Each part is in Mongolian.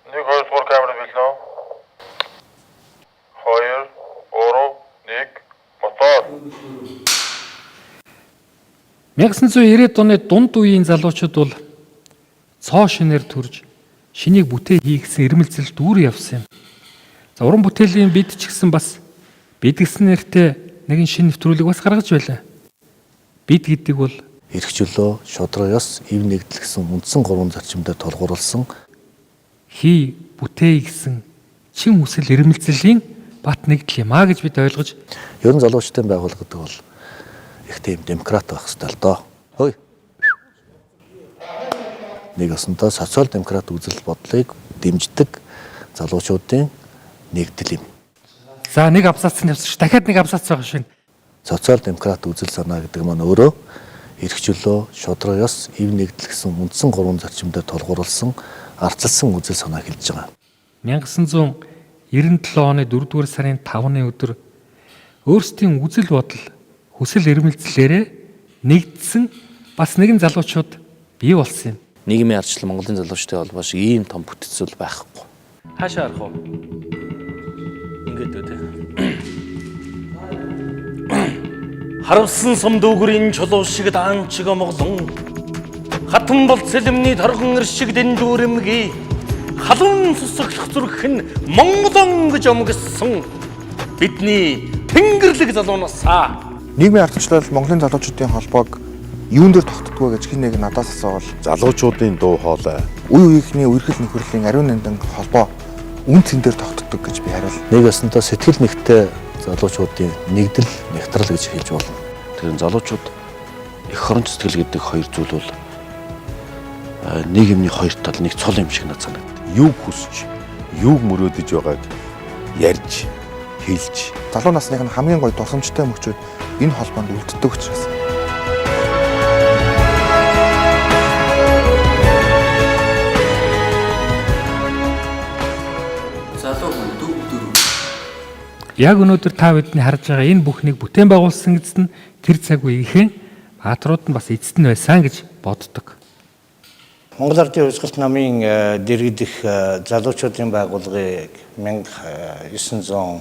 Нэг 2 дугаар камерыг билнэ. 2 3 1 мотор. 1990-ад оны дунд үеийн залуучууд бол цоо шинээр төрж шинийг бүтээ хийгсэн ирмэлзэл дүүр явсан юм. За уран бүтээлийн бид ч гэсэн бас бид гэсэн нэртэй нэгэн шинэ нэвтрүүлэг бас гаргаж байлаа. Бид гэдэг бол эрхчлөө, шодроо ёс, ив нэгдэл гэсэн үндсэн 3 зарчимдаар тулгуурласан хий бүтээ гэсэн чин хүсэл ирмэлзлийн бат нэгдэл юм а гэж бид ойлгож ер нь залуучдын байгууллага гэдэг бол их тийм демократ байх хэрэгтэй л доо. Хөөе. Нэг осонтой социал демократ үзэл бодлыг дэмждэг залуучуудын нэгдэл юм. за нэг абзац нь явсан ш дахиад нэг абзац байгаа шин. Социал демократ үзэл санаа гэдэг маань өөрөө эрхчлөө, шодроо ёс, ив нэгдэл гэсэн үндсэн 3 зарчимдаар тулгуурласан арчилсан үзэл санааг хэлж байгаа. 1997 оны 4-р сарын 5-ны өдөр өөрсдийн үзэл бодол, хүсэл эрмэлзлээрээ нэгдсэн бас нэгэн залуучууд бий болсон юм. Нийгмийн ардчлал Монголын залуучдын холбоо шиг ийм том бүтцэл байхгүй. Хаашаа арах вэ? Ингээд үү. Харавсан сум дүүгрийн чулуу шиг даанчиг омглон хатан бол сэлэмний торгон иршиг дэндүүрэмги халуун сусаглах зүрх нь Монголон гэж омгсон бидний тэнгэрлэг залуунасаа. Нийгмийн ардчлал Монголын залуучуудын холбоог юун дээр тогтдгоо гэж хин нэг надаас асуувал Залуучуудын дуу хоолой. үе үеийнхний үргэлж нөхөрлийн ариун нандин холбоо үн цэн дээр тогтдог гэж би хариул. Нэг осонтой сэтгэл нэгтэй залуучуудын нэгдэл, нэгтрал гэж хэлж болно. Тэгэхээр залуучууд эх хорон сэтгэл гэдэг хоёр зүйл бол нийгмийн хоёр тал нэг цол юм шиг надад санагдав. Юуг хүсч, юуг мөрөөдөж байгааг ярьж, хэлж. Залуу насных нь хамгийн гоё тусламжтай мөчүүд энэ холбоонд үлддэг учраас. Яг өнөөдөр та бидний харж байгаа энэ бүхнийг бүтээн байгуулсан эцэст нь тэр цаг үеийнхэн бааtruуд нь бас эцэст нь байсан гэж боддог. Монгол Ардын Хувьсгалт намын дэргэдэх залуучуудын байгууллагыг 1996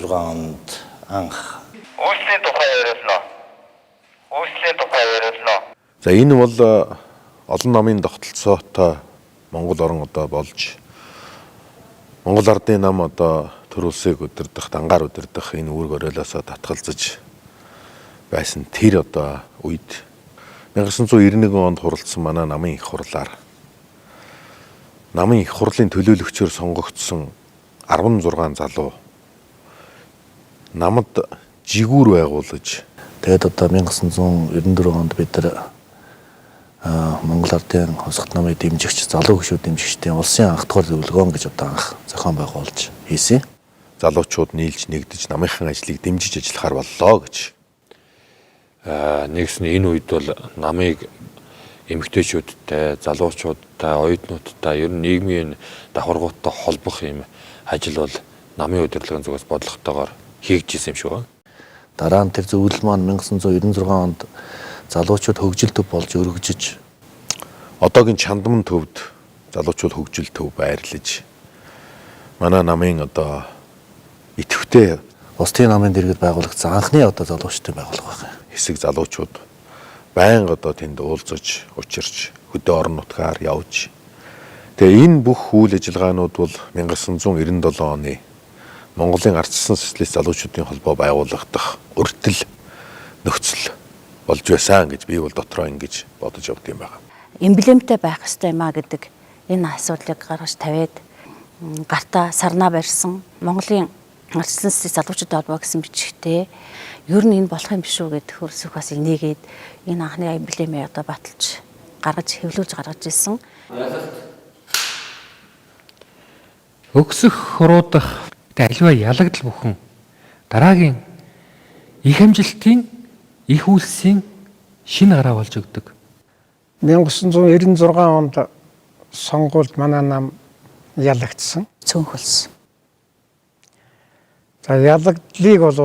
онд анх Үйлслийн тухай яриулнаа. За энэ бол олон намын тогтолцоотой Монгол орон одоо болж Монгол Ардын нам одоо төр улсыг удирдах, дангаар удирдах энэ үүрэг оройлоосоо татгалзаж байсан тэр одоо үед 1991 онд хуралдсан манай намын их хурлаар намын их хурлын төлөөлөгчөөр сонгогдсон 16 залуу намд жигүүр байгуулж Тэгээд одоо 1994 онд бид нар Монгол Ардын Хувьсгалт намын дэмжигч, залуу гишүүд дэмжигчдийн улсын анх дахь зөвлөгөөн гэж одоо анх зохион байгуулж хийсэн. залуучууд нийлж нэгдэж намынхан ажлыг дэмжиж ажиллахаар боллоо гэж. Нэгс нь энэ үед бол намыг эмэгтэйчүүдтэй, залуучуудтай, оюутнуудтай ер нь нийгмийн давхаргуудтай холбох юм ажил бол намын удирдлагын зүгээс бодлоготойгоор хийгдсэн юм шиг байна. Дараа нь тэр зөвлөл маань 1996 онд залуучууд хөгжил төв болж өргөжж Одоогийн чандман төвд залуучууд хөгжил төв байрлаж манай намын одоо идэвхтэй Улсын намын дэргэд байгуулагдсан анхны одоо залуучдын байгууллага байна. хэсэг залуучууд байнга одоо тэнд уулзаж, учирч, хөдөө орон нутгаар явж. Тэгээ энэ бүх үйл ажиллагаанууд бол 1997 оны Монголын ардчилсан социалист залуучуудын холбоо байгуулагдах өртөл нөхцөл болж байсан гэж би бол дотроо ингэж бодож явд юм байна. Эмблемтэй байх ёстой юм а гэдэг энэ асуудлыг гаргаж тавиад гартаа сарнаа барьсан Монголын ардчилсан социалист залуучуудын холбоо гэсэн бичгтээ ер нь энэ болох юм биш үү гэдэг хөрсөх бас нээгээд энэ анхны эмблемээ одоо баталж гаргаж хэвлүүлж гаргаж ирсэн. Өгсөх хуруудах альва ялагдал бүхэн дараагийн их амжилтын их үйлсийн шинэ гараа болж өгдөг. 1996 онд сонгуульд манай нам ялагдсан. Цөөнхөлсөн. За ялагдлыг бол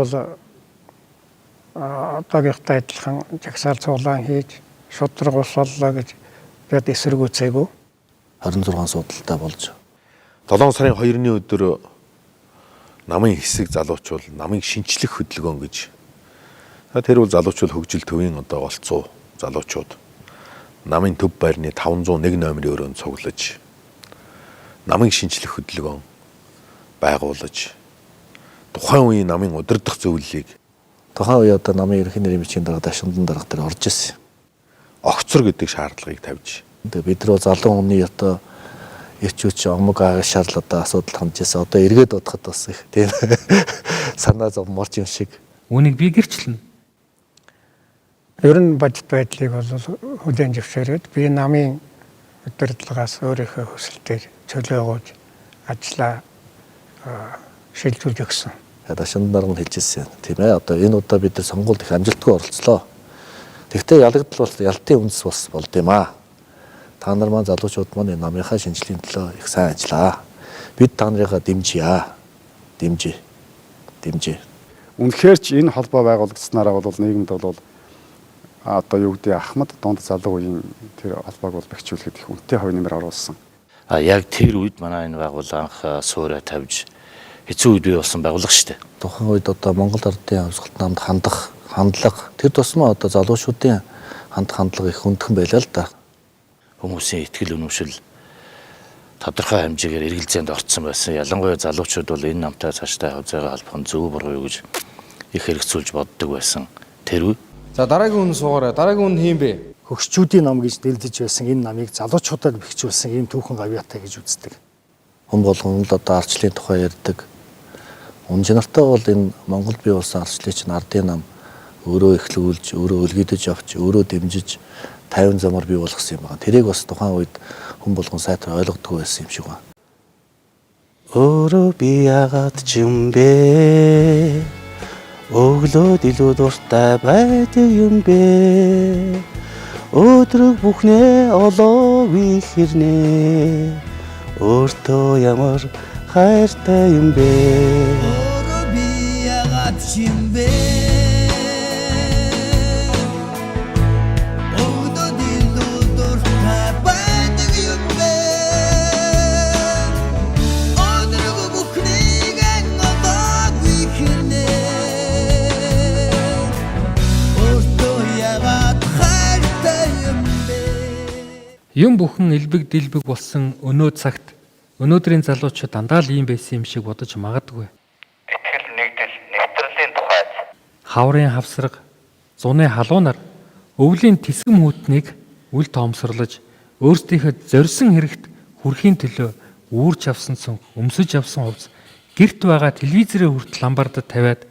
одоогийнхтай адилхан жагсаал цуглаан хийж шудраг ус боллоо гэж бид эсэргүүцээгүй. 26 суудалтай болж 7 сарын 2-ны өдөр намын хэсэг залуучууд намыг шинчлэх хөдөлгөөн гэж. Тэр бол залуучууд хөгжил төвийн одоо олцоо залуучууд намын төв байрны 501 номерын өрөөнд цуглаж намыг шинчлэх хөдөлгөөн байгуулж тухайн үеийн намын удирдах зөвлөлийг тухайн үе одоо намын ерөнхий нэрийн бичгийн дарга Дашиндан дарга дээр орж ирсэн. огцор гэдэг шаардлагыг тавьж. Тэгээ бид рүү залуу хүний одоо ирчүүч омог ага шаарл одоо асуудал хандж ирсэн. Одоо эргээд бодоход бас их тийм санаа зовморч юм шиг. Үүнийг би гэрчлэнэ. Ер нь бодит байдлыг бол хүлээн зөвшөөрөөд би намын удирдлагаас өөрийнхөө хүсэлтээр чөлөөгөөж ажиллаа шилжүүлж өгсөн. Дашиндан дарга нь хэлжсэн. Тийм ээ. Одоо энэ удаа бид нар сонгуульд их амжилтгүй оролцлоо. Тэгвэл ялагдал бол ялтын үндэс бас болд юм аа. Та нар маань залуучууд маань намынхаа шинжлэлийн төлөө их сайн ажиллаа. Бид та нарыгаа дэмжье. Дэмжье. Үнэхээр ч энэ холбоо байгуулагдсанараа бол нийгэмд бол одоо юу гэдэг Ахмад дунд залуу үеийн тэр холбоог бол бэхжүүлэхэд их үнэтэй хувь нэмэр оруулсан. Яг тэр үед манай энэ байгууллага анх суурь тавьж хэцүү үед бий болсон байгууллага шүү дээ. Тухайн үед одоо Монгол Ардын Хувьсгалт намд хандлага тэр тусмаа одоо залуучуудын хандлага их өндгөн байлаа л да. Хүмүүсийн итгэл үнэмшил тодорхой хэмжээгээр эргэлзээнд орцсон байсан. Ялангуяа залуучууд бол энэ намтай цаашдаа хавцайгаа холбох нь зөв буруу юу гэж их хэрэгцүүлж боддог байсан. Тэр үе. За дараагийн хүн суугаарай. Дараагийн хүн хин бэ? Хөгшчүүдийн нам гэж нэрлэж байсан энэ намыг залуучуудад бэхжүүлсэн ийм түүхэн гавьяатай гэж үздэг. Хүн болгон л одоо арчлын тухай ярьдаг. Унжинартай бол энэ Монгол бий болсон арчлын чинь ардын нам өөрөө эхлүүлж, өөрөө өлгөдөж авч, өөрөө дэмжиж 50 замаар бий болгосон юм байна. Тэрийг бас тухайн үед хүн болгон сайтар ойлгодгүй байсан юм шиг байна. Өөрөө би яагаад ч юм бэ? Өглөөд илүү дуртай байдаг юм бэ? Өдрөг бүхнээ олоогүй хэрнээ? Өөртөө ямар хайртай юм бэ? Өөрөө би яагаад ч юм бэ? Юм бүхэн элбэг дэлбэг болсон өнөө цагт өнөөдрийн залуучууд дандаа л ийм байсан юм шиг бодож магадгүй. Итгэл нэгдэл нэвтрэлийн тухайд Хаврын хавсраг, зуны халуунаар өвлийн тэсгэм хүйтнийг үл тоомсорлож өөрсдийнхөө зорьсон хэрэгт хүрэхийн төлөө үүрч авсан цонх, өмсөж авсан хувцас гэрт байгаа телевизэрээ хүртэл ламбардад тавиад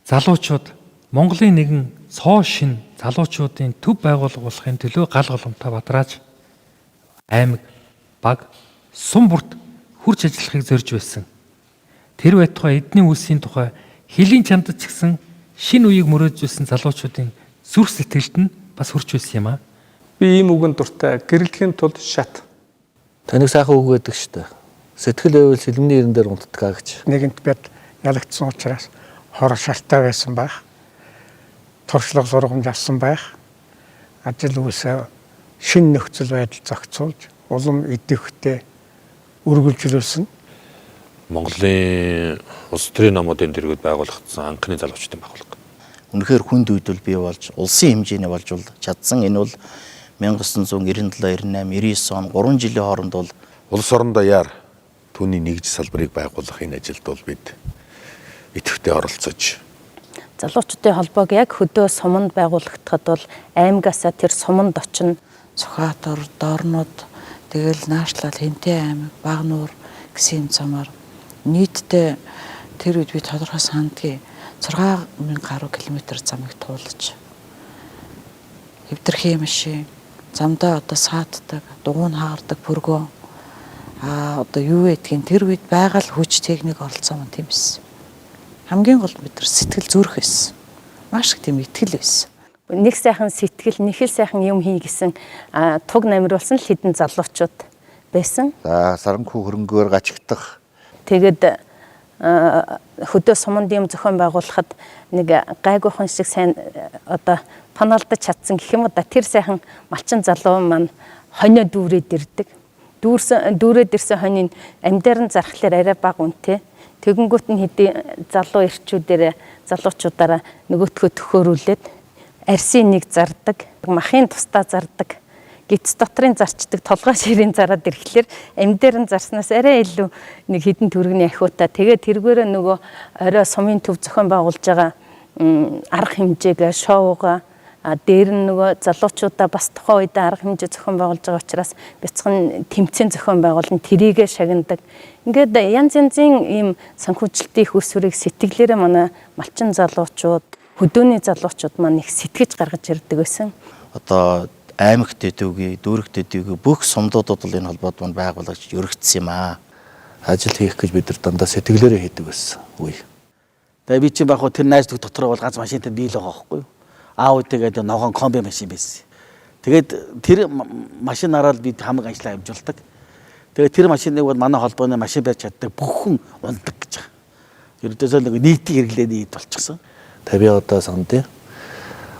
залуучууд Монголын нэгэн цоо шин залуучуудын төв байгууллага болохын төлөө гал голомтой бадрааж аймаг, баг, сум бүрт хурж ажиллахыг зорж байсан. Тэр байтугай эдний үлсийн тухай хэлийн чамдад ч гэсэн шинэ үеийг мөрөөдүүлсэн залуучуудын зүрх сэтгэлд нь бас хүрч байсан юм аа. Би ийм үгэнд дуртай гэрэлдэхийн тулд шат. Таныг сайхан үг гэдэг штэ. Сэтгэл байвал сэлмний ирэн дээр унтдгаа гэж. Нэгэнт бид ялагдсан учраас хор шалтай байсан байх. Туршлага сургамж авсан байх. Ажил үйлсээ шинэ нөхцөл байдал зохицуулж улам идэвхтэй үргэлжлүүлсэн. Монголын улс төрийн намуудын дэргэд байгуулагдсан анхны залуучдын байгууллага. Үнэхээр хүнд үйдэл бий болж улсын хэмжээний болж чадсан. Энэ бол 1997, 98, 99 он 3 жилийн хооронд бол Улс орондоо яар түүний нэгж салбарыг байгуулах энэ ажилд бол бид идэвхтэй оролцож Залуучуудын холбоог яг хөдөө суманд байгуулагдахад бол аймагасаа тэр суманд очино. Цухаатар, Дорнод, тэгэл наашлал Хэнтэй аймаг, Багнуур гэсэн замаар нийтдээ тэр үед би тодорхой сандгийн 6000 гаруй километр замыг туулж хэвтэрхий машин замдаа одоо сааддаг, дугуйн хаагардаг пөргөө одоо юу гэдгийг тэр үед байгаль хүч техник оролцсон юм тийм эс. Хамгийн гол бид нар сэтгэл зүрх байсан. Маш их тийм итгэл байсан. Нэг сайхан сэтгэл, нэг л сайхан юм хий гэсэн туг намруулсан л хэдэн залуучууд байсан. за саранхүү хөрөнгөөр гачигдах. Тэгээд хөдөө суманд юм зохион байгуулахад нэг гайгүйхан шиг сайн одоо паналдаж чадсан гэх юм уу да тэр сайхан малчин залуу маань хонио дүүрээд ирдэг. дүүрээд ирсэн хонийн амьдаар нь зархлаар арай бага үнэтэй. Тэгэнгүүт нь хэдийн залуучуудаараа нөгөөтгөө төхөөрүүлээд арсын нэг зардаг, махын тустаа зардаг, гиц дотрын зарчдаг, толгой ширийн зараад ирэхлээр амьдаар нь зарснаас арай илүү нэг хідэн төгрөгийн ахиута. Тэгээд тэргээрээ нөгөө орой сумын төв зохион байгуулж байгаа арга хэмжээгээ шоуга дээр нь нөгөө залуучуудаа бас тухайн үед арга хэмжээ зохион байгуулж байгаа учраас бяцхан тэмцээн зохион байгуулна, тэрийгэ шагнадаг. Ингээд янз янзын ийм санхүүжилтийн их усүрийг сэтгэлээрээ манай малчин залуучууд, хөдөөний залуучууд маань их сэтгэж гаргаж ирдэг байсан. Одоо аймагт төдийгүй, дүүрэгт төдийгүй бүх сумдуудад бол энэ холбоод мань байгуулагч өргөцсөн юм аа. Ажил хийх гэж бид нар дандаа сэтгэлээрээ хийдэг байсан үе. Тэгээ би чинь бахуу тэр найз дотроо бол ганц машинтай бийл байгаа байхгүй юу? Аав тэгээд ногоон комби машин байсан. Тэгээд тэр машинаараа бид хамаг ажиллаа хэмжүүлдэг. Тэгээд тэр машиныг бол манай холбооны машин барьж чаддаг бүхэн ундаг гэж байгаа. Ердөөсөө нэг нийтийн хэрэглээний хэд болчихсон. Тэгээ би одоо сандын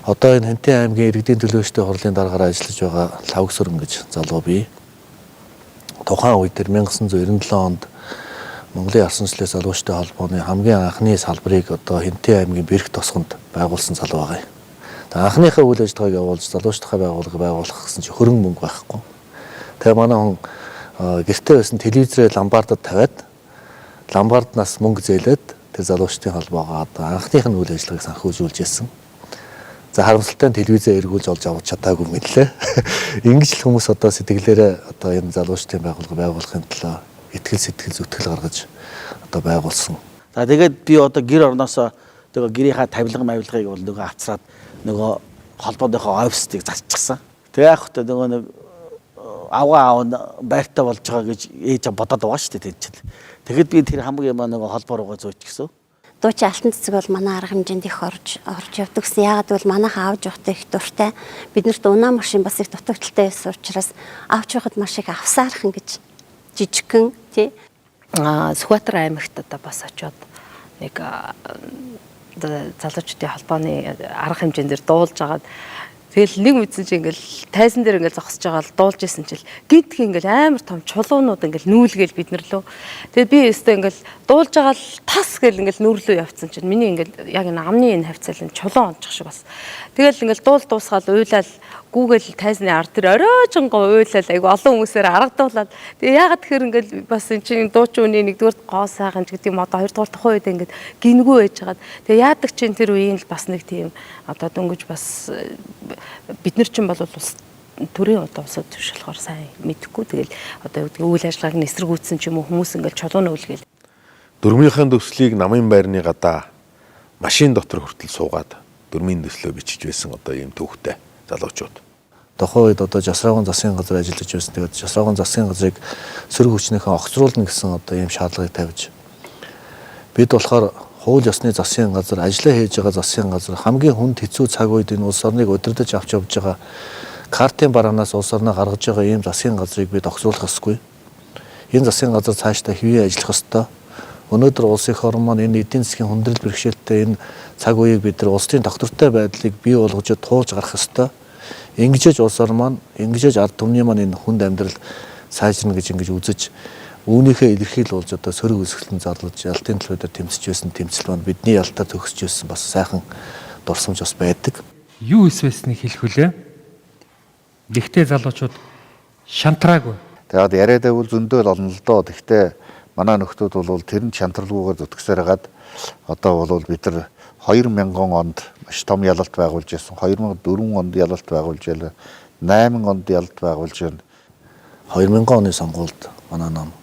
одоо энэ Хэнтэн аймгийн иргэдийн төлөөлөлтийн хурлын дараагаар ажиллаж байгаа Лавгсүрэн гэж залуу бий. Тухайн үед 1997 онд Монголын Арсанчлалын залуучдын холбооны хамгийн анхны салбарыг одоо Хэнтэн аймгийн Бэрх тосгонд байгуулсан залуу байгаа юм. Тэгээ анхныхаа үйл ажиллагааг явуулж залуучдын байгууллага байгуулах гэсэн чинь хөрөнгө мөнгө байхгүй. Тэгээ манай хүн гэртээ байсан телевизрээ ламбардад тавиад ламбарднаас мөнгө зээлээд тэр залуучдын холбоогоо одоо анхных нь үйл ажиллагааг санхүүжүүлж ирсэн. За харамсалтай нь телевизээ эргүүлж олж авч чадаагүй юм лээ. Ингэж л хүмүүс одоо сэтгэлээрээ одоо энэ залуучдын байгууллага байгуулахын төлөө итгэл сэтгэл зүтгэл гаргаж одоо байгуулсан. За тэгээд би одоо гэр орносоо нөгөө гэрийнхаа тавилга мавилгыг бол нөгөө авцраад нөгөө холбооныхоо офистыг зарчихсан. Тэгээ яах вэ нөгөө нэг аваа байртаа болж байгаа гэж ээж бодоод байгаа шүү дээ тэр чинь. Тэгэхэд би тэр хамгийн юм нөгөө холбоо руугаа зөөчихсөн. Дуучин алтан цэцэг бол манай арга хэмжээнд их орж явдаг гэсэн. Яагаад гэвэл манайхаа авч явахдаа их дуртай. Биднэрт унаа машин бас их дутагдaltaй байсан учраас авч явахад маш их авсаархан гэж жижигхэн тий. Сүхбаатар аймагт одоо бас очиод нэг залуучдын холбооны арга хэмжээндээр дуулж агаад тэгэл нэг мэдсэн чинь ингээл тайзан дээр ингээл зогсож байгаа л дуулж исэн чил гинтх ингээл амар том чулуунууд ингээл нүүлгээл бид нар лөө. Тэгээд би өстө ингээл дуулж байгаа л тас гэл ингээл нүрлөө явцсан чинь миний ингээл яг энэ амны энэ хавцал энэ чулуун онцох шиг бас. Тэгэл ингээл дуул дуусгаал уйлал гүүгэл тайзны ард тэр оройжонго уйлал айгу олон хүмүүсээр аргадуулаад тэгээ ягаад тэгэхээр ингээл бас энэ чинь дуучин үний нэгдүгээр гоо сайхан ч гэдэг юм одоо хоёрдугаар тухайн үед ингээд гингүү байж хагаад тэгээ яадаг чинь тэр үеийн л бас нэг тийм одоо дөнгөж бас бид нар чинь бол улс төрийн одоо улсад төвшөлхөөр сайн мэдэхгүй тэгэл одоо үйл ажиллагааг нь эсэргүүцсэн ч юм уу хүмүүс ингээд чулуун өвлгээл Дөрмийнхээ төслийг намын байрны гадаа машин дотор хүртэл суугаад дөрмийн төслөө бичиж байсан одоо ийм төвхтэй залуучууд. Тухайн үед одоо Жасраагийн засгийн газар ажиллаж байсан. Тэгээд Жасраагийн засгийн газрыг сөрөг хүчнийхээ огцруулна гэсэн одоо ийм шаардлагыг тавьж бид болохоор хууль ёсны засгийн газар ажиллаа хийж байгаа засгийн газар хамгийн хүнд хэцүү цаг үед энэ улс орныг удирдах авч явж байгаа картын бараанаас улс орноо гаргаж байгаа ийм засгийн газрыг бид огцруулах ёсгүй. Энэ засгийн газар цаашдаа хэвээ ажиллах ёстой. Өнөөдөр улс их орн маань энэ эдийн засгийн хүндрэл бэрхшээлтэй энэ цаг үеийг бид нар улсын доктортой байдлыг бий болгож туулж гарах ёстой. Ингэжж улс орн маань ингэжж ард түмний маань энэ хүнд амьдрал сайжирна гэж ингэж үзэж үүнийхээ илэрхийлүүлж одоо сөрөг өсгөлтөнд зарлаж ялтын төлөвөөр тэмцэж байсан тэмцэл маань бидний ялтаа төгсөж байсан бас сайхан дурсамж бас байдаг. Юу эсвэснийг хэлэх вүлээ? Гэхдээ залуучууд шантраагүй. Тэгээд яриад байвал зөндөө л олно л доо. Гэхдээ манай нөхдүүд бол тэр нь шантралгүйгээр зүтгэсээр хагаад одоо бол бид нар 2000 онд маш том ялалт байгуулж байсан. 2004 онд ялалт байгуулж байлаа. 8 онд ялалт байгуулж байна. 2000 оны сонгуульд манай нам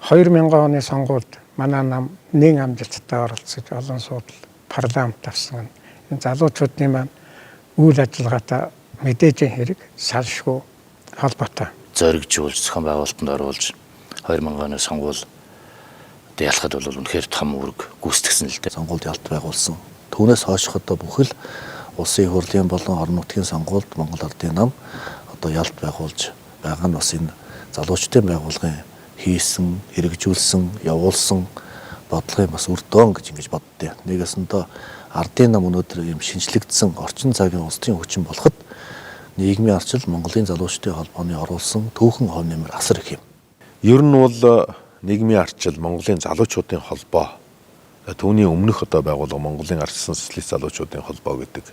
2000 оны сонгуульд манай нам нэг амжилттай оролцож олон суудал парламент авсан. Энэ залуучуудын маань үйл ажиллагаатай мэдээж хэрэг салшгүй холбоотой. Зоригжуулж зохион байгуулалтанд оруулж 2000 оны сонгуул ялахад бол үнэхээр том үүрэг гүйцэтгсэн л дээ. Сонгуульд ялт байгуулсан. Түүнээс хойшох одоо бүхэл улсын хурлын болон орон нутгийн сонгуульд Монгол Ардын нам одоо ялт байгуулж байгаа нь бас энэ залуучдын байгууллагын хийсэн, хэрэгжүүлсэн, явуулсан бодлогын бас үр дүн гэж ингэж боддөө. Нэгэсэндээ Ардын нам өнөөдөр ийм шинжлэгдсэн орчин цагийн улсын хүчин болоход нийгмийн арчил Монголын залуучдын холбооны оруулсан түүхэн хов нэмэр асар их юм. Ер нь бол нийгмийн ардчил Монголын залуучуудын холбоо. Түүний өмнөх одоо байгууллага Монголын ардчилсан социалист залуучуудын холбоо гэдэг.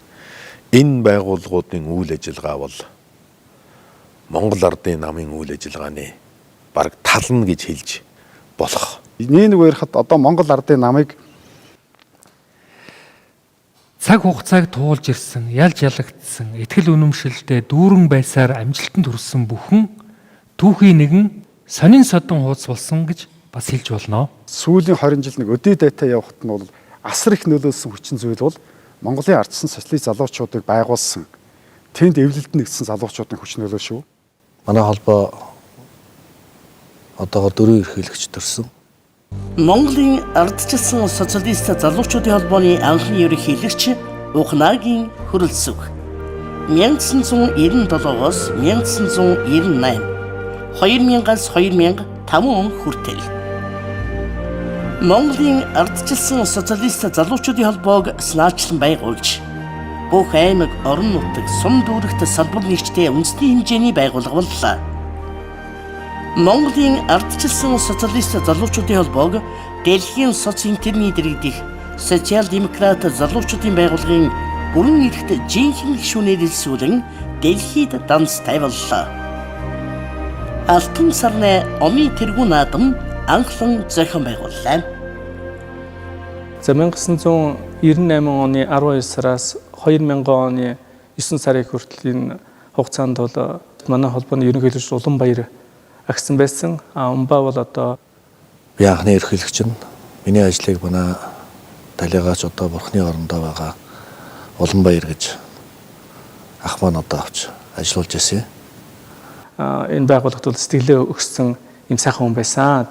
Энэ байгууллагуудын үйл ажиллагаа бол Монгол Ардын намын үйл ажиллагааны бараг тална гэж хэлж болох. Нэг ярихад одоо Монгол Ардын намыг цаг хугацааг туулж ирсэн, ялж ялагдсан, итгэл үнэмшилтэй дүүрэн байсаар амжилтанд хүрсэн бүхэн түүхийн нэгэн сонин содон хуудас болсон гэж бас хэлж болно. Сүүлийн 20 жил нэг өдөө дайтай явахт нь бол асар их нөлөөлсөн хүчин зүйл бол Монголын ардчилсан социалист залуучуудыг байгуулсан. Тэнд эвлэлдэн нэгдсэн залуучуудын хүч нөлөө шүү. Манай холбоо одоогоор 4 ерөнхийлөгч төрсөн. Монголын ардчилсан социалист залуучуудын холбооны анхны ерөнхийлөгч Ухнагийн Хөрөлсөв 1997-оос 1998 2000-аас 2005 он хүртэл Монголын ардчилсан социалист залуучуудын холбоог санаачлан байгуулж бүх аймаг, орон нутаг, сум дүүрэгт салбар нэгжтэй үндэсний хэмжээний байгууллага боллоо. Монголын ардчилсан социалист залуучуудын холбоог дэлхийн соц интерний дэргэдэх социал-демократ залуучуудын байгууллагын бүрэн эрхт жинхэнэ гишүүнээр илсүүлэн дэлхийд данстай боллоо. Алтан сарны Оми тэргүү наадам анхлан зохион байгууллаа. За 1998 оны 12 сараас 2000 оны 9 сарын хүртлийн хугацаанд бол манай холбооны ерөнхийлөгч Уланбаяр агсан байсан. Умбаа бол одоо би анхны ерөнхийлөгч нь миний ажлыг манай талигаач одоо бурхны орондоо байгаа Уланбаяр гэж ах маань одоо авч ажиллуулж байсан. Энэ байгууллагт бол сэтгэлээ өгсөн юм сайхан хүн байсан.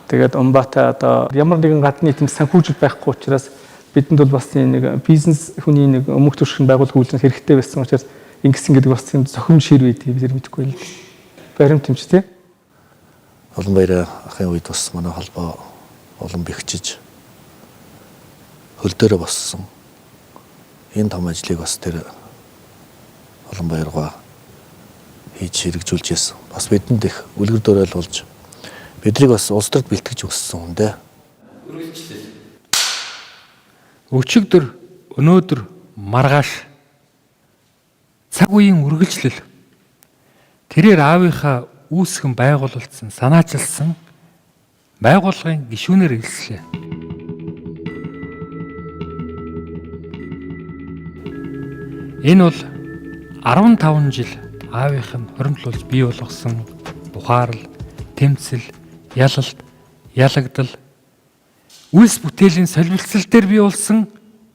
Тэгээд Умбаатай одоо ямар нэгэн гадны тийм санхүүжилт байхгүй учраас бидэнд бол бас нэг бизнес хүний нэг өмнөх төршин байгууллага үйлдвэрлэх хэрэгтэй байсан учраас ингэсэн гэдэг бас тийм зохимж шир байд тийм зэрэг мэдэхгүй л баримт юмч тий. Уланбаяр ахын үед бас манай холбоо улам бэхжиж хөл дээрээ боссон. Энэ том ажлыг бас тэр Уланбаяргаа хийж хэрэгжүүлж байсан. Бас бидэнд их үлгэр дуурайл болж биднийг бас улс төрд бэлтгэж өссөн хүн дээ. Өчигдөр, өнөөдөр маргааш цаг үеийн үргэлжлэл тэрээр аавынхаа үүсгэн байгуулсан, санаачилсан байгууллагын гишүүнээр илслээ. Энэ бол 15 жил аавынх нь хоримтлуулж бий болгосон бухаарл, тэмцэл, ялалт, ялагдал, үлс бүтээлийн солилцол дээр бий болсон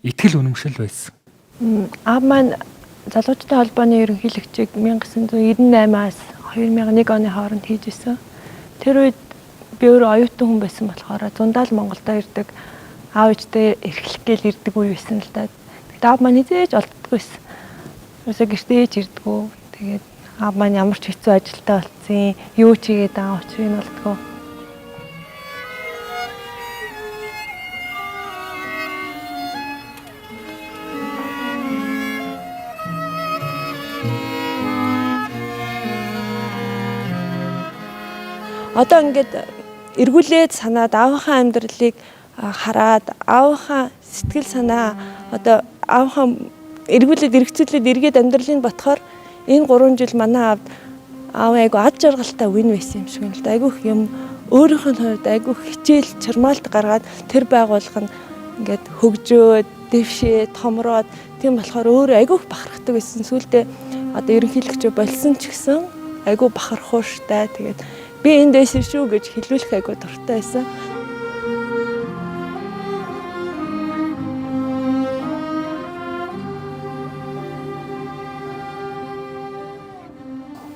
итгэл үнэмшил байсан. Аав маань залуучуудын холбооны ерөнхийлөгчийг 1998-аас 2001 оны хооронд хийж исэн. Тэр үед би өөрөө оюутан хүн байсан болохоор зундаал Монголдо ирдэг, аав ээжтэй эрхлэх гээл ирдэг үе байсан л да. Тэгэхдээ аав маань хизээж олддоггүйсэн. Өсөө гэртээ ээж ирдэггүй. Тэгээд аав маань ямар ч хэцүү ажилтаа болцсон, юу ч хийгээд байгаа учраас энэ болдгоо. Одоо ингээд эргүүлээд санаад аавынхаа амьдралыг хараад аавынхаа сэтгэл санаа одоо аавынхаа эргүүлээд эргцүүлээд эргээд амьдралыг ботхоор энэ 3 жил манай аав айгу ад жаргалтай үн байсан юм шиг юм л да. Айгу юм өөрийнх нь хувьд айгу хичээл чармаалт гаргаад тэр байгууллага нь ингээд хөгжөөд дэвшээд томроод тийм болохоор өөрөө айгу бахархдаг байсан. Сүүлдээ одоо ерөнхийлөгч болсон ч гэсэн айгу бахархууштай. Тэгээд би энд байсан шүү гэж хэлүүлэх айгу дуртай байсан.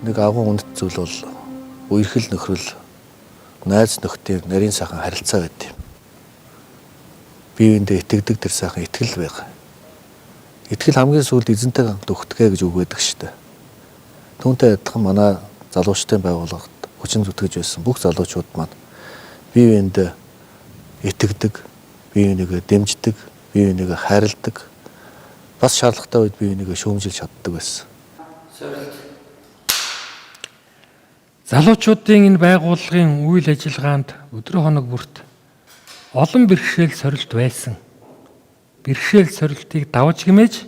Нэг агуу үнэт зүйл бол үерхэл нөхрөл, найз нөхдийн нарийн сайхан харилцаа гэдэг юм. Биеиндээ итгэдэг тэр сайхан итгэл байгаа. Итгэл хамгийн сүүлд эзэнтэй дөхтгэ гэж үг байдаг шүү дээ. Түүнтэй адилхан манай залуучдын байгууллагад хүчин зүтгэж байсан бүх залуучууд маань бие биендээ итгэдэг, бие бинийгээ дэмждэг, бие бинийгээ хайрладаг, бас шаардлагатай үед бие бинийгээ шүүмжилж чаддаг байсан. Залуучуудын энэ байгууллагын үйл ажиллагаанд өдрө хоног бүрт олон бэрхшээл сорилт байсан. Бэрхшээл сорилтыг давж хэмээж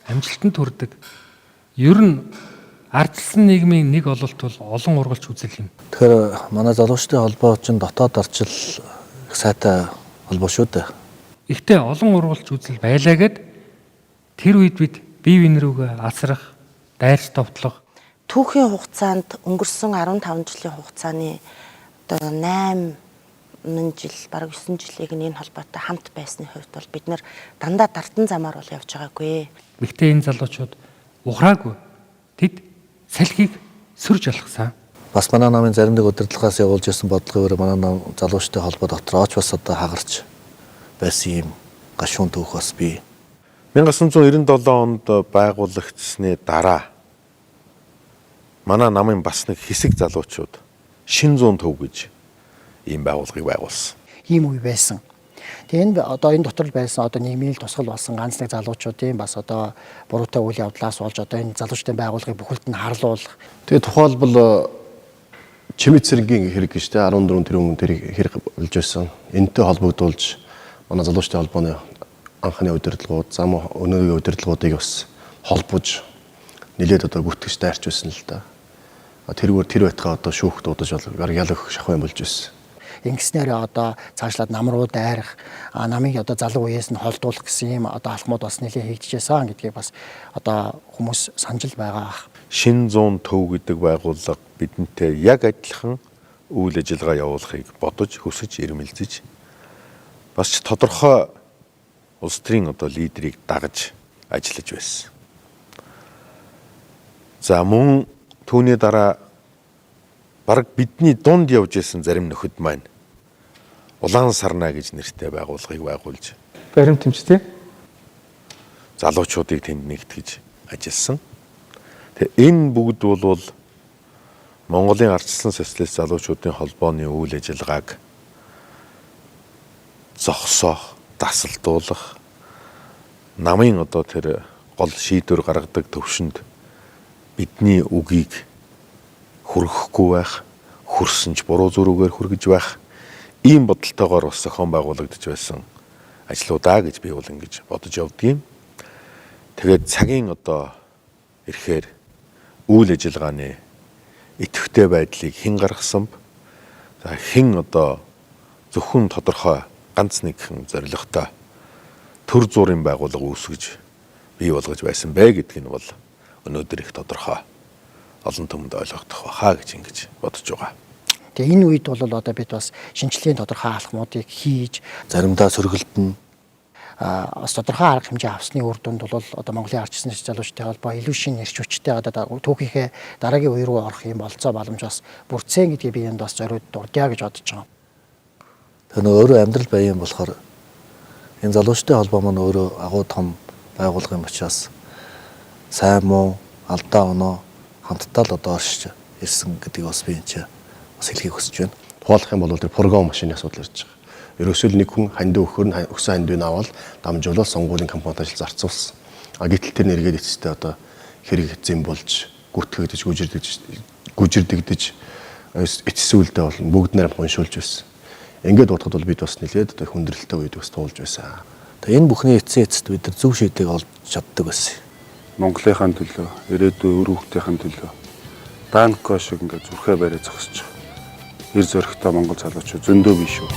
амжилтанд хүрдэг. Ер нь ардчилсан нийгмийн нэг ололт бол олон ургалч үзэл юм. Тэгэхээр манай залуучдын холбоо ч дотоод орчил их сайтай холбоо шүү дээ. Ихтэй олон ургалч үзэл байлаагээд тэр үед бид бие биен рүүгээ асрах, дайрч товтлох. Түүхийн хугацаанд өнгөрсөн 15 жилийн хугацааны одоо 8 жил, бараг 9 жилийг энэ холбоотой хамт байсны хувьд бол бид нэр дандаа дардан замаар бол явж байгаагүй. Гэхдээ энэ залуучууд ухраагүй. Тэд салхийг сүрж алгасан. Бас манай намын зарим нэг удирдлагаас явуулж ирсэн бодлогын манай нам залуучдын холбоо дотор оч бас одоо хагарч байсан юм гашуун түүх бас бий. 1997 онд байгуулагдсны дараа манай намын бас нэг хэсэг залуучууд Шин зүүн төв гэж ийм байгууллагыг байгуулсан. Ийм үе байсан. Тэгээ энэ дотор байсан одоо нийгмийн тусгал болсон ганц нэг залуучуудын бас одоо буруутай үйл явдлаас болж одоо энэ залуучдын байгууллагыг бүхэлд нь харлуулах. Тэгээ тухайлбал Чимэт цэргийн хэрэг гэж тэ 14 тэрбум тэр хэрэг болж байсан. Энэтэй холбогдуулж манай залуучдын холбооны анхны удирдлагууд, зам өнөөгийн удирдлагуудыг бас холбож нэлээд одоо гүтгэж дайрч байсан л да. Тэр байтгаа одоо шүүх дуудаж ял өгөх шахван болж байсан. Ингэснээр одоо цаашлаад нам руу дайрах, намыг одоо залуу үеэс нь холдуулах гэсэн юм одоо алхмууд бас нэлээд хийгдчихсэн гэдгийг бас одоо хүмүүс санджил байгаа. Шин зүүн төв гэдэг байгууллага бидэнтэй яг адилхан үйл ажиллагаа явуулахыг бодож, хүсэж, эрмэлзэж бас ч тодорхой улс төрийн одоо лидерийг дагаж ажиллаж байсан. За мөн түүний дараа бараг бидний дунд явж исэн зарим нөхөд маань Улаан сарна гэж нэртэй байгууллагыг байгуулж баримтамж тий залуучуудыг тэнд нэгтгэж ажилласан. Тэгээ энэ бүгд бол Монголын ардчилсан социалист залуучуудын холбооны үйл ажиллагааг зогсоох, дасалдуулах, намын одоо тэр гол шийдвэр гаргадаг төвшөнд бидний үгийг хүргэхгүй байх, хүрсэн ч буруу зүрүүгээр хүргэж байх ийм бодолтойгоор бас зохион байгуулагдаж байсан ажлуудаа гэж би бол ингэж бодож явдгийм. Тэгээд цагийн одоо ирэхээр үйл ажиллагааны идэвхтэй байдлыг хэн гаргасан бэ? За хэн одоо зөвхөн тодорхой ганц нэгэн зорилготой төр зургийн байгууллага үүсгэж бий болгож байсан бэ гэдг нь бол өнөөдөр их тодорхой олон түмэнд ойлгогдох байхаа гэж ингэж бодож байгаа. Тэгээ энэ үед бол одоо бид бас шинжилгээний тодорхой алхмуудыг хийж заримдаа сөргөлдөн бас тодорхой арга хэмжээ авсны үр дүнд бол одоо Монголын ардчилсан залуучдын холбоо илүү шинэ эрч хүчтэй одоо түүхийнхээ дараагийн үе рүү орох юм болцоо боломж бас бүрдсэн гэдгийг би энд бас зориуд дурдъя гэж бодож байгаа. Тэр нөгөө өөрөө амьдрал байм болохоор энэ залуучдын холбоо маань өөрөө агуу том байгуулга юм учраас сайн муу алдаа оноо хамтдаа л одоо оршиж ирсэн гэдгийг бас би энэ бас хэлхийг хүсэж байна. Тухайлах юм бол тэр програм машины асуудал ирж байгаа. Ерөөсөө нэг хүн хандив өгөхөр нь өгсөн хандивыг аваад дамжуулаад сонгуулийн кампанит ажил зарцуулсан. Гэтэл тэр нэргээд эцэстээ одоо хэрэг зэм болж гүтгэгдэж гүжирдэгдэж эцэс үлдээ бол бүгд нэр хоншуулж байсан. Ингээд бодоход бол бид бас нэлээд одоо хүндрэлтэй үед бас туулж байсан. Тэгээ энэ бүхний эцэст бид нар зөв шийдвэрийг олж чаддаг байсан. Монголынхаа төлөө, ирээдүйн өр хүүхдийн төлөө Данко шиг ингээд зүрхээ барай зогсож байгаа. Эр зөрөгтэй Монгол залуучууд зөндөө биш үү?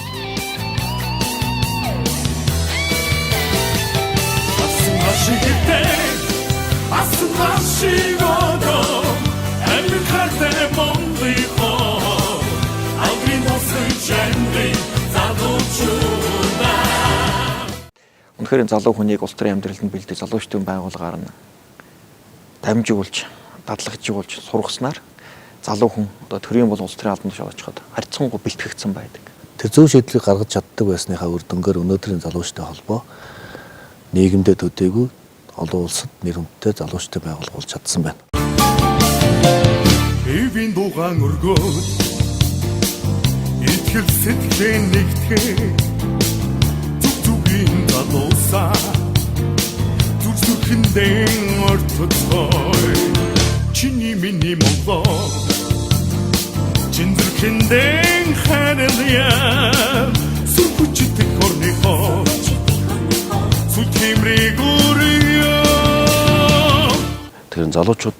Үнэхээр залуу хүнийг улс төрийн амьдралд бэлдэж залуучдын байгууллагаар нь дамжуулж, дадлагжуулж сургаснаар залуу хүн одоо төрийн бол улс төрийн албан тушаалд очиход харьцангуй бэлтгэгдсэн байдаг. Тэр зөв шийдлийг гаргаж чаддаг байсныхаа үр дүнгээр өнөөдрийн залуучдын холбоо нийгэмдээ төдийгүй олон улсад нэр хүндтэй залуучдын байгууллага болж чадсан байна. Эвийн дугаан өргөөд итгэл сэтгэлээ нэгтгэе зүг-зүгийн залуусаа зүг-зүгэндээ ортоцой чиний миний Монгол шиндэн ханиа сүрхүчтэй хорны хоо сүлтимрийг өрөө. Тэгэхээр залуучууд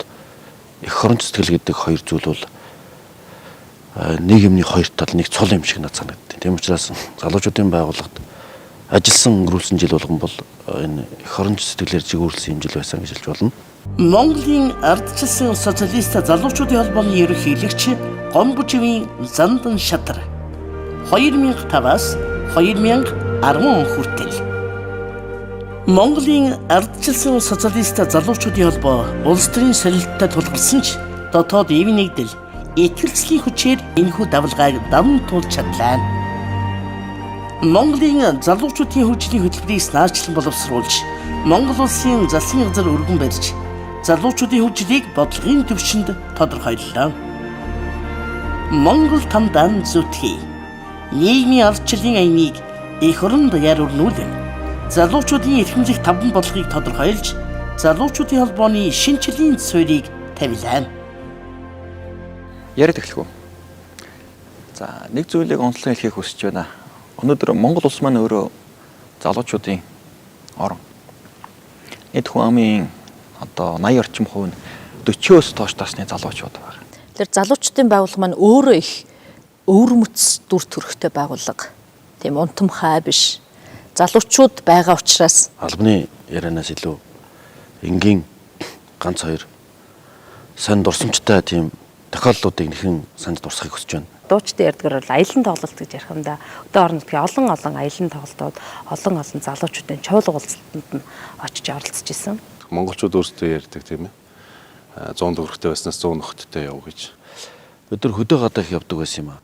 эх хорон сэтгэл гэдэг хоёр зүйл бол нийгмийн хоёр тал нэг цол юм шиг надад санагдав. Тийм учраас залуучуудын байгууллагад ажилласан өнгөрүүлсэн жил болгон бол энэ эх хорон сэтгэлээр жигүүрлсэн юм жил байсан гэж хэлж болно. Монголын ардчилсан социалист залуучуудын холбооны ерөнхийлөгч Гомбоживын Зандан Шатар 2005-аас 2010 хүртэл Монголын ардчилсан социалист залуучуудын холбоо улс төрийн солилттой тулгарсан ч дотоод ивэн нэгдэл итгэлцлийн хүчээр энэхүү давалгааг даван туулж чадлаа. Монголын залуучуудын хөгжлийн хөтөлбөрийг наачлан боловсруулж, Монгол улсын засгийн газар өргөн барьж, залуучуудын хөгжлийг бодлогын түвшинд тодорхойллоо. Монгол тамдан зүтгэе. Нийгмийн ардчлалын аяныг эх орон даяар өрнүүлэн, залуучуудын эрхэмлэх таван бодлогыг тодорхойлж, залуучуудын холбооны шинжлэлийн суурийг тавилаа. Яриад эхлэх үү? За, нэг зүйлийг онцлон хэлхийг хүсэж байна. Өнөөдөр Монгол улс маань өөрөө залуучуудын орон. Эд хүн амын одоо 80 орчим хувь нь 40-оос доош насны залуучууд байна. Тэр залуучдын байгууллага маань өөрөө их өвөрмөц дүр төрхтэй байгууллага. Тийм унтамхай биш. Залуучууд байгаа учраас Албаны ярианаас илүү энгийн ганц хоёр сайн дурсамжтай тийм тохиолдлуудыг нэхэн санд дурсахыг хүсэж байна. Дуучдын ярьдгаар бол аялан тоглолт гэж ярих юм да. Өдөө орон нутгийн олон аялан тоглолтууд олон залуучуудын чуулга уулзалтанд нь очиж оролцож исэн. Монголчууд өөрсдөө ярьдаг тийм ээ. 100 төгрөгтэй байснаас 100 нөхдөдтэй яв гэж. Бид нар хөдөө гадаа их явдаг байсан юм аа.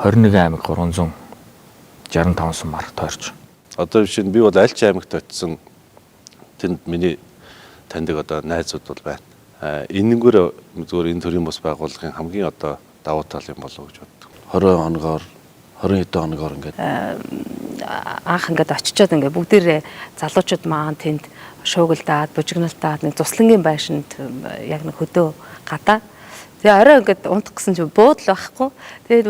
21 аймаг 365 сан мар тойрч. Одоо жишээ нь би бол аль ч аймагт очисон тэнд миний таньдаг одоо найзууд бол байна. Энэгээр зөвхөн энэ төрлийн бус байгууллагын хамгийн одоо давуу тал юм болов уу гэж боддог. 20 хоногоор 20 хэдэн хоногоор ингээд анх ингээд очичоод ингээд бүгдээрээ залуучууд маань тэнд шуугилдаад, бужигналтаад нэг цуслангийн байшинд яг нэг хөдөө гадаа. Тэгээ орой ингээд унтах гэсэн чинь буудал байхгүй. Тэгээд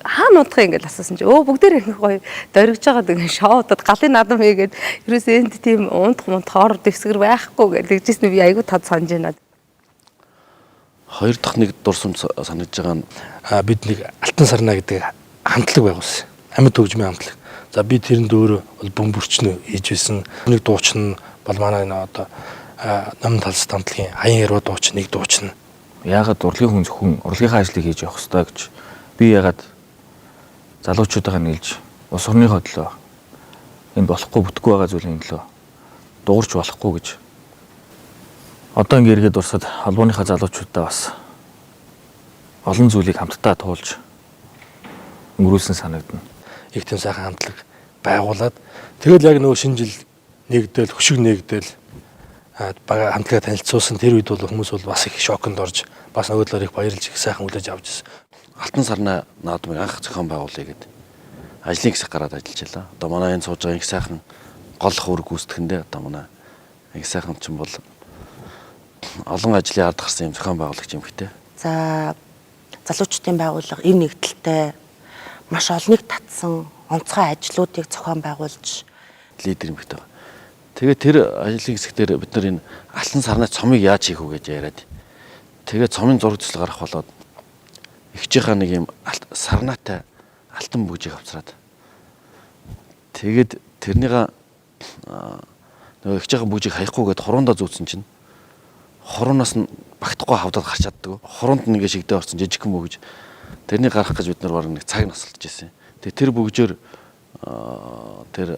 хаана унтах юм ингээд асуусан чинь бүгдээрээ гоё дөрвиж байгаад ингээд шоудад галын надам хийгээд ерөөсөө энд тийм унтах хоор дэвсгэр байхгүй гэж тэгжсэн би айгүй тод санаж байна. Хоёр дахь нэг дурсамж санагдж байгаа нь бид нэг алтан сарна гэдэг хамтлаг байгуулсан. Амьд хөгжмийн хамтлаг. За би тэрэнд өөрөө бол бөмбөрчнө хийж байсан. Нэг дуучин бол манай одоо нам талс хамтлагийн хаян яруу дуучин нэг дуучин. Яагаад урлагийн хүн зөвхөн урлагийнхаа ажлыг хийж явах ёстой гэж би яагаад залуучуудаа нийлж улс орныхоо төлөө энэ болохгүй бүтэхгүй байгаа зүйлийн төлөө дуурч болохгүй гэж одоо ингэ эргээд урсад албаныхаа залуучуудаа бас олон зүйлийг хамтдаа туулж өнгөрүүлсэн санагдана. Их тийм сайхан хамтлаг байгуулад тэгэл яг нөгөө шинэ жил нэгдэл хөшиг нэгдэл бага хамтлагаа танилцуулсан тэр үед бол хүмүүс бол бас их шоконд орж бас нөгөө талаар их баярлж их сайхан хүлээж авч ирсэн. Алтан сарна наадмыг анх зохион байгуулъя гэд ажлын хэсэг гараад ажиллаж байлаа. Одоо манай энэ сууж байгаа их сайхан гол хөрөг гүйцэтгэндээ одоо манай их сайхан ч юм бол олон ажлын ард гарсан юм зохион байгуулагч юм хтэй. За залуучдын байгууллага ив нэгдэлтэй маш олныг татсан онцгой ажлуудыг зохион байгуулж лидер юм хтэй. Тэгээ тэр ажлын хэсгээр бид нар энэ алтан сарны цомыг яаж хийх вэ гэж яриад. Тэгээ цомын зураг төсөл гарах болоод ихжийнхаа нэг юм сарнаатай алтан бүжиг авцраад. Тэгээд тэрнийга нөгөө ихжийнхаа бүжиг хаяхгүйгээд хурундаа зүүцсэн чинь хуруунаас нь багтахгүй хавдаад гарч чаддаг. Хурунд нь ингээ шигдээ орсон жижигхэн бөгж. Тэрнийг гарах гэж бид нар баг нэг цаг насалтж ирсэн. Тэгээ тэр бөгжөөр тэр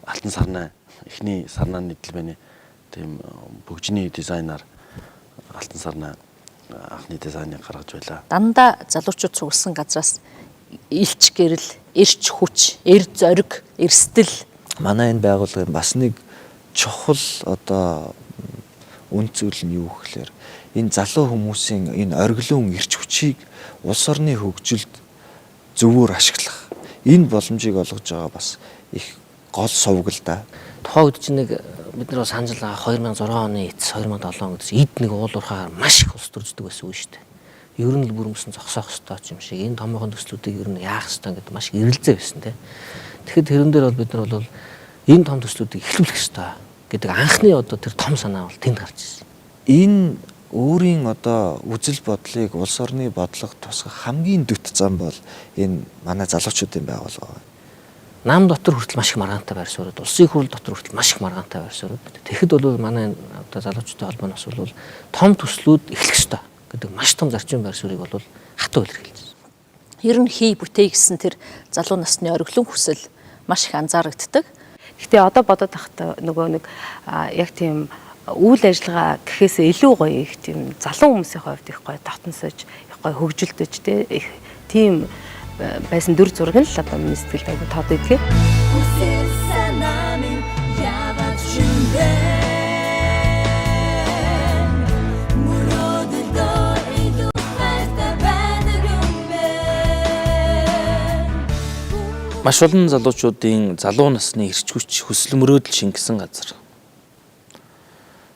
алтан сарнаа эхний сарнааны нийтлбэний тийм бөгжний дизайнаар алтан сарнаа анхны дизайныг гаргаж байлаа. Дандаа залуучууд цугласан газраас илч гэрэл, эрч хүч, эр зориг, эрсдэл манай энэ байгууллагын бас нэг чухал одоо үн зүйл нь юу гэхээр энэ залуу хүмүүсийн энэ оргилон эрч хүчийг улс орны хөгжилд зөвөр ашиглах энэ боломжийг олгож байгаа бас их гол сувг л да. Тухайн үед чинь нэг бид нар санаж байгаа 2006 оны эц 2007 оноос эд нэг уулуурхаар маш их улс төрждөг байсан үе шүү дээ. ер нь л бүр өмсөн зогсоох хэрэгтэй юм шиг энэ томоохон төслүүдийг ер нь яах хэрэгтэй гэдэг маш их эрэлзээ байсан тийм. Тэгэхээр тэрэн дээр бол бид нар бол энэ том төслүүдийг эхлүүлэх хэрэгтэй гэдэг анхны одоо тэр том санаа бол тэнд гарч ирсэн. Энэ өөрийн одоо үзэл бодлыг улс орны бодлого тусгах хамгийн дэвт зам бол энэ манай залуучуудын байгууллага. Нам дотор хүртэл маш их маргаантай байр суурьд, улсын хурл дотор хүртэл маш их маргаантай байр суурьд. Тэгэхэд бол манай одоо залуучуудын холбооноос бол том төслүүд эхлэх ёстой гэдэг маш том зарчим байр суурийг бол хатуу илэрхийлж байна. Ер нь хий бүтээй гэсэн тэр залуу насны оргилон хүсэл маш их анзаарэгддэг. Гэхдээ одоо бодоод байхдаа нөгөө нэг яг тийм үйл ажиллагаа гэхээсээ илүү гоё их тийм залуу хүмүүсийн хувьд их гоё дотносож, их гоё хөгжилдөж тийм байсан дүр зураг нь л одоо миний сэтгэлд аягүй тод идэв. Маш олон залуучуудын залуу насны эрч хүч хүсэл мөрөөдөл шингэсэн газар.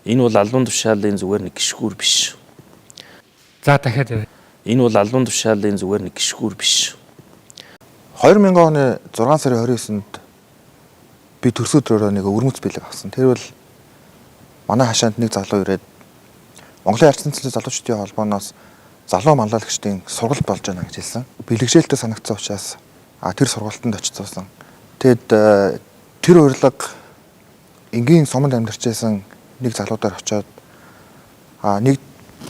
Энэ бол албан тушаалын зүгээр нэг гишгүүр биш. За дахиад явъя. Энэ бол албан тушаалын зүгээр нэг гишгүүр биш. 2000 оны 6 сарын 29-нд би төрс өдрөөрөө нэг өвөрмөц бэлэг авсан. Тэр бол манай хашаанд нэг залуу ирээд Монголын ард цэцлийн залуучдын холбооноос залуу манлайлагчдын сургалт болж байна гэж хэлсэн. Бэлэгшээлтэй санагдсан учраас тэр сургалтанд очицсан. Тэгэд тэр урилга энгийн суманд амьдарч байсан нэг залуудаар очиод нэг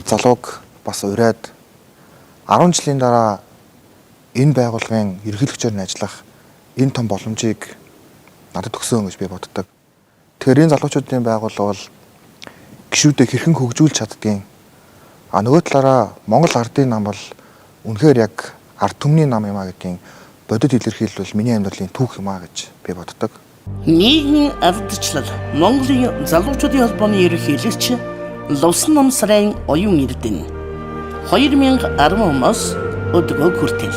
залууг бас ураад 10 жилийн дараа энэ байгууллагын ерөнхийлөгчөөр нь ажиллах энэ том боломжийг надад өгсөн гэж би боддог. Тэгэхээр энэ залуучуудын байгууллага бол гишүүдээ хэрхэн хөгжүүлж чаддгийг нөгөө талаараа Монгол ардын нам бол үнэхээр яг ард түмний нам юм а гэдгийг бодит илэрхийлэл миний амьдралын түүх юм а гэж би боддог. Нийгмийн ардчлал Монголын залуучуудын холбооны ерөнхийлөгч Лувсан Намсрын оюун эрдэнэ 2010 оноос өдгөө хүртэл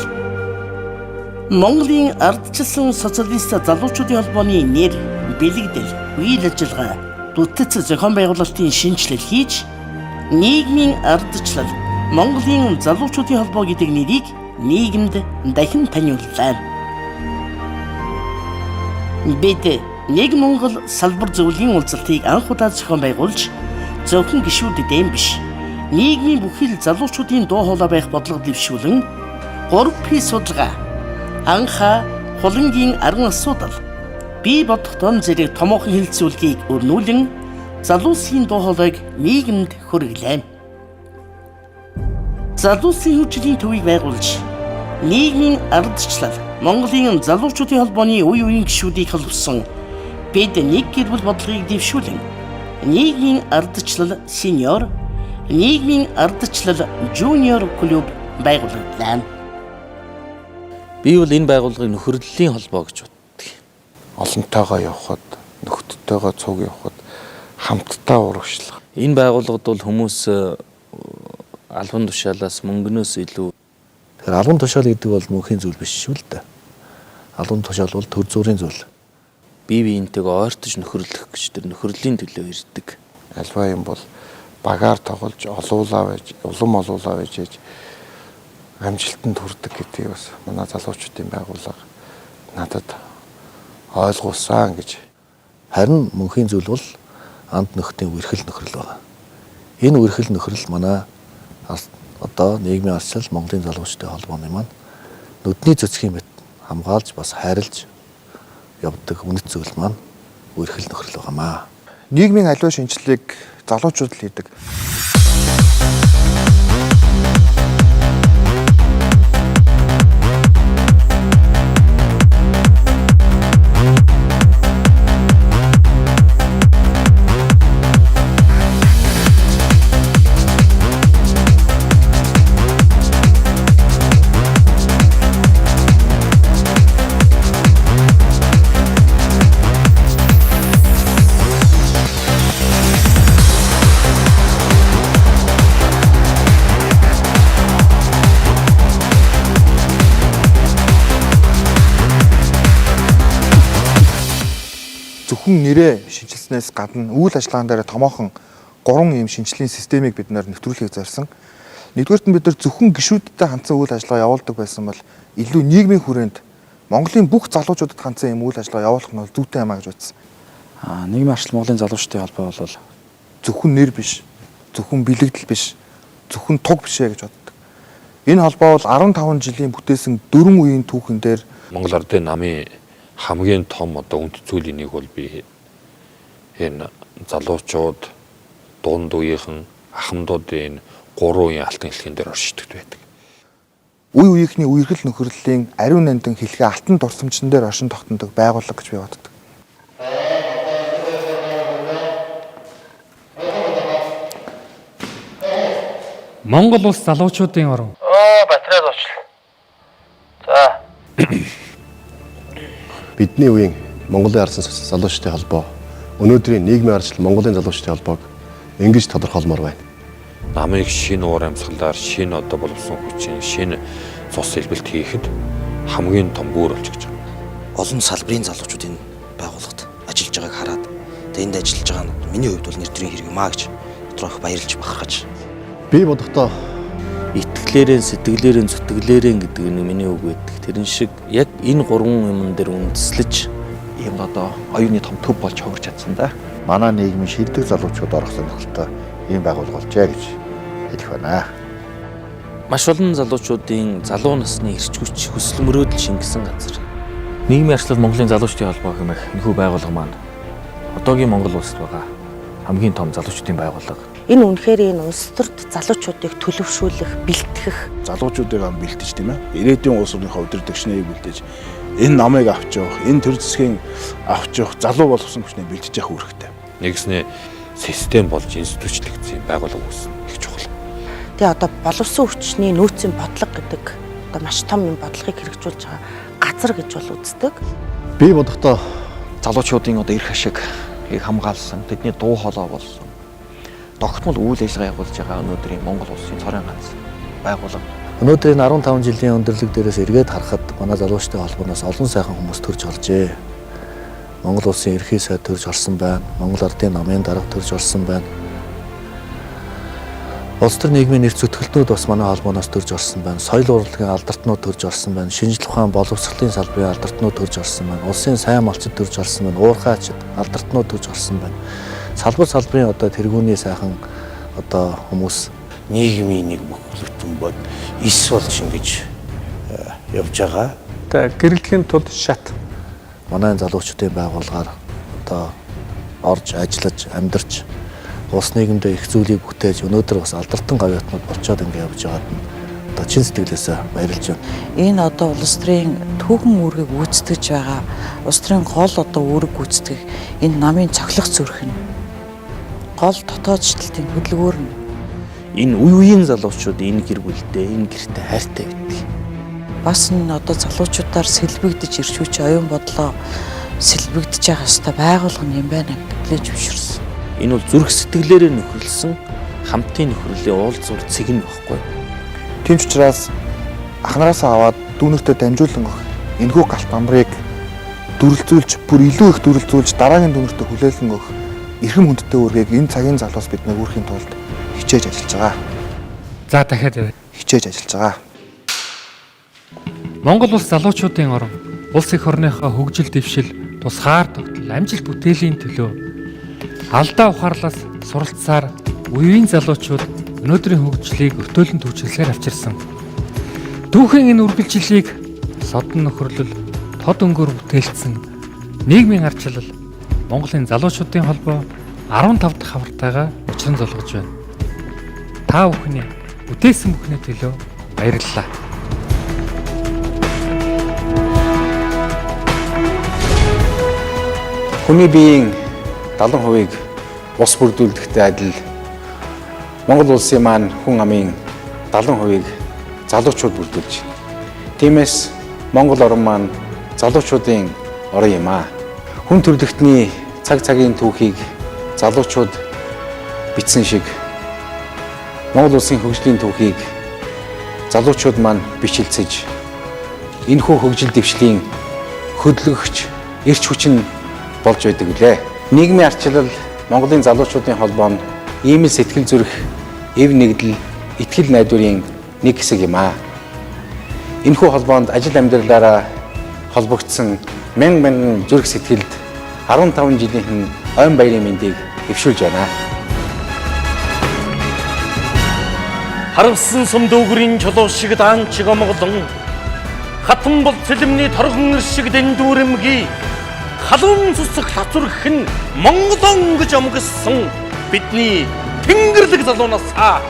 Монголын ардчилсан социалист залуучуудын холбооны нэр бэлэгдэл үйл ажиллагаа бүтц зохион байгуулалтын шинжилэл хийж нийгмийн ардчлал Монголын залуучуудын холбоо гэдэг нэрийг нийгэмд дахин таниуллаа. Бид нэг Монгол салбар зөвлөлийн уулзалтыг анх удаа зохион байгуулж зөвхөн гишүүдэд биш нийгмийн бүхэл залуучуудын дуу хоолой байх бодлого дэвшүүлэн 3P судалгаа анхаа хулангийн арган асуудал бие бодохдон зэрэг томоохон хэлэлцүүлгийг өрнүүлэн залуусын дуу хоолойг нийгэмд хүргэлээ. Залуусын хөгжлийн төвийг байгуулж нийгмийн ардчлал Монголын залуучуудын холбооны үе үеийн гишүүдийг холбосон бид нэг гэр бүл бодлогыг дэвшүүлэн нийгмийн ардчлал сеньор, нийгмийн ардчлал жуниор клуб байгууллаа. Би бол энэ байгууллагын нөхөрлөлийн холбоо гэж боддог. Олонтойгоо явхад, нөхдөдтэйгоо цуг явхад хамтдаа урагшлах. Энэ байгууллагад бол хүмүүс албан тушаалаас мөнгнөөс илүү Тэгэхээр албан тушаал гэдэг бол мөнхийн зүйл биш шүү л дээ. Албан тушаал бол төр зүрийн зүйл. Бие биентэйгээ ойртож нөхөрлөх гэж тэр нөхөрлөлийн төлөө ирдэг. Альва юм бол багаар тоглож олуулаа байж, улам олуулаа байж амжилтанд хүрдэг гэдгийг бас манай залуучуудын байгууллага надад ойлгуулсан гэж. Харин мөнхийн зүйл бол анд нөхдийн үрхэл нөхрөл байна. Энэ үрхэл нөхрөл манай одоо нийгмийн ардчлал Монголын залуучдын холбооны маань нүдний цэцгийн мэт хамгаалж бас хайрлж явдаг үнэт зүйл маань үрхэл нөхрөл байгаамаа. Нийгмийн аливаа шинжилгээг залуучууд л хийдэг. Зөвхөн нэрээ шинжилснээс гадна үйл ажиллагаан дээр томоохон 3 ийм шинжилгээний системийг бид нэвтрүүлэхийг зорьсон. Нэгдүгээрт нь бид нар зөвхөн гишүүдтэй хандсан үйл ажиллагаа явуулдаг байсан бол илүү нийгмийн хүрээнд Монголын бүх залуучуудад хандсан юм үйл ажиллагаа явуулах нь бол зүйтэй юм а гэж үзсэн. Нийгмийн арчил Монголын залуучуудын холбоо бол зөвхөн нэр биш, зөвхөн бэлэгдэл биш, зөвхөн туг биш ээ гэж боддог. Энэ холбоо бол 15 жилийн бүтээсэн 4 үеийн түүхэн дээр Монгол Ардын намын хамгийн том одоо үнд цэцүүлийн нэг бол би энэ залуучууд, дунд үеийнхэн, ахмадуудын 3 үеийн алтан хэлхийн дээр оршдог байдаг. Үе үеийнхний үерхэл нөхөрлөлийн ариун нандин хэлхээ алтан дурсамжтан дээр оршин тогтнодог байгууллага гэж би боддог. Монгол улс залуучуудын орон. Батарей зочлоо. За. Бидний үеийн Монголын ард залуучдын холбоо өнөөдрийн нийгмийн арчил Монголын залуучдын холбоог ингэж тодорхойлмоор байна. Намыг шинэ уур амьсгалаар шинэ одоо боловсон хүчин шинэ цус хэлбэлт хийхэд хамгийн том гүүр болж гэж байгаа. Олон салбарын залуучууд энэ байгууллагад ажиллаж байгааг хараад энд ажиллаж байгаа нь миний хувьд бол нэр төрийн хэрэг юм а гэж доторх баярлж бахархаж. Би бодохдоо итгэлээрэн, сэтгэлээрэн, зүтгэлээрэн гэдэг нь миний үг байдаг. Тэрэн шиг яг энэ 3 юмн дээр үндэслэж ийм одоо оюуны том төв болж хувирч чадсан да. Манай нийгмийн шилдэг залуучууд орох сонирхолтой ийм байгууллага болжээ гэж хэлэх байна. маш олон залуучуудын залуу насны эрч хүч хүсэл мөрөөдөл шингэсэн газар. Нийгмийн арчлал Монголын залуучдын холбоо хэмээх энэхүү байгууллага маань одоогийн Монгол улсад байгаа хамгийн том залуучдын байгууллага. Энэ үнэхээр энэ улс төрд залуучуудыг төлөвшүүлэх, бэлтгэх, залуучуудыг бэлтэж тийм ээ. Ирээдүйн улс орныхоо өдөртөгчнийг бэлтэж энэ намыг авч явах, энэ төр засгийн авч явах залуу боловсон хүчнийг бэлтэж явах үүрэгтэй. Нэгснээ систем болж институчлэгдсэн байгууллага үүснэ их чухал. Тэгээ одоо боловсон хүчний нөөцийн бодлого гэдэг одоо маш том юм бодлогыг хэрэгжүүлж байгаа газар гэж бол үздэг. Би бодохдоо залуучуудын одоо эрх ашиг хамгаалсан, тэдний дуу хоолой болсон. Тогтмол үйл ажиллагаа явуулж байгаа өнөөдрийн Монгол улсын цорын ганц байгууллага. Өнөөдрийн 15 жилийн өндөрлөг дээрээс эргээд харахад манай залуучдын холбооноос олон сайхан хүмүүс төрж олжээ. Монгол улсын ерхий сайд төрж орсон байна. Монгол Ардын намын дарга төрж орсон байна. Улс төр нийгмийн нэр зүтгэлтнүүд бас манай холбооноос төрж орсон байна. Соёл урлагийн алдартнууд төрж орсон байна. Шинжлэх ухаан боловсролын салбарын алдартнууд төрж орсон байна. Улсын сайн малчид төрж орсон байна. Уурхайчид алдартнууд төрж орсон байна. Салбарын одоо тэргүүний сайхан одоо хүмүүс нийгмийн нэг бүхэлдэн бод эс болж ингэж явж байгаа. Тэгээ гэрэлтгэхийн тулд шат манай залуучуудын байгууллагаар одоо орж ажиллаж амьдарч улс нийгэмдээ их зүйлийг бүтээж өнөөдөр бас алдартан гавьяатнууд болцоод ингэ явж байгаад нь одоо чин сэтгэлээсээ баярлж байна. Энэ одоо улс төрийн түүхэн үүргийг гүйцэтгэж байгаа улс төрийн гол одоо үүрэг гүйцэтгэх энэ намын цоглох зүрх нь гол дотоод шилтийн хөдөлгөөр нь энэ үе үеийн залуучууд энэ гэр бүлдээ энэ гэртээ хайртай байдаг. Бас энэ одоо залуучуудаар сэлбэгдэж ирч хүч оюун бодлоо сэлбэгдэж байгаа ёстой байгуулгын юм байна гэдгээ зөвшөөрсөн. Энэ бол зүрх сэтгэлээрээ нөхөрлсөн хамтын нөхрөлийн уулзуур цэг нь баггүй. Тийм ч учраас ахнараасаа аваад дүүнэртээ дамжуулан өгөх энэхүү галт амрыг дүрлзүүлж бүр илүү их дүрлзүүлж дараагийн дүүнэртээ хүлээлгэн өгөх эрхэм хүндтэй үүргийг энэ цагийн залуус бид нөгөөрхийн тулд хичээж ажиллаж байгаа. За дахиад явъя. Хичээж ажиллаж байгаа. Монгол улс залуучуудын орон улс их орныхоо хөгжил дэвшил, тусгаар тогтол, амжилт бүтээлийн төлөө алдаа ухаарлаас суралцсаар үеийн залуучууд өнөөдрийн хөгжлийг өртөөлөн түвшинсээр авчирсан. Түүхэн энэ үргэлжлэлийг содон нөхөрлөл, тод өнгөөр бүтээлцсэн нийгмийн арчлал Монголын залуучуудын холбоо 15 дахь хавартайгаа учран золгож байна. Та бүхний бүтээсэн бүхний төлөө баярлалаа. Хүний биеийн 70%-ийг ус бүрдүүлэхтэй адил Монгол улсын маань хүн амын 70%-ийг залуучууд бүрдүүлж байна. Тиймээс Монгол орн маань залуучуудын орн юм аа. Хүн төрөлхтний цаг цагийн түүхийг залуучууд бичсэн шиг Монгол улсын хөгжлийн түүхийг залуучууд маань бичилцэж энэхүү хөгжил дэвшлийн хөдөлгөгч эрч хүчин болж байдаг үлээ. Нийгмийн арчлал Монголын залуучуудын холбоо нь ийм л сэтгэл зүрэх, эв нэгдэл, итгэл найдварын нэг хэсэг юм аа. Энэхүү холбоонд ажил амьдралаараа холбогдсон мянган зүрх сэтгэлд 15 жилийн ойн баярын мэндийг дэвшүүлж байна. Харвсан сум дүүгрийн чулуу шиг даанчиг омголон хатан бол цэлмний торгон шиг дэндүүрэмгий халуун цусах лацурх нь Монголон гэж омгсон бидний тэнгэрлэг залуунасаа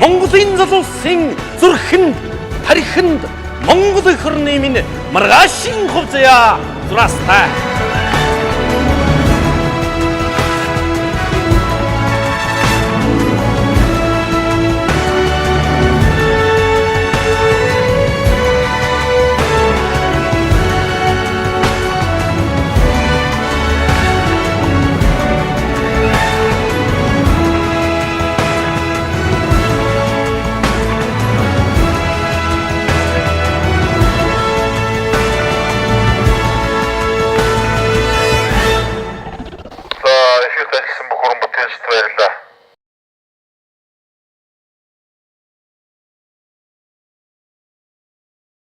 Монголын залуусын зүрхэнд тарихынд Монгол эх орны минь маргаашин хувцая зурастай. Баярлалаа.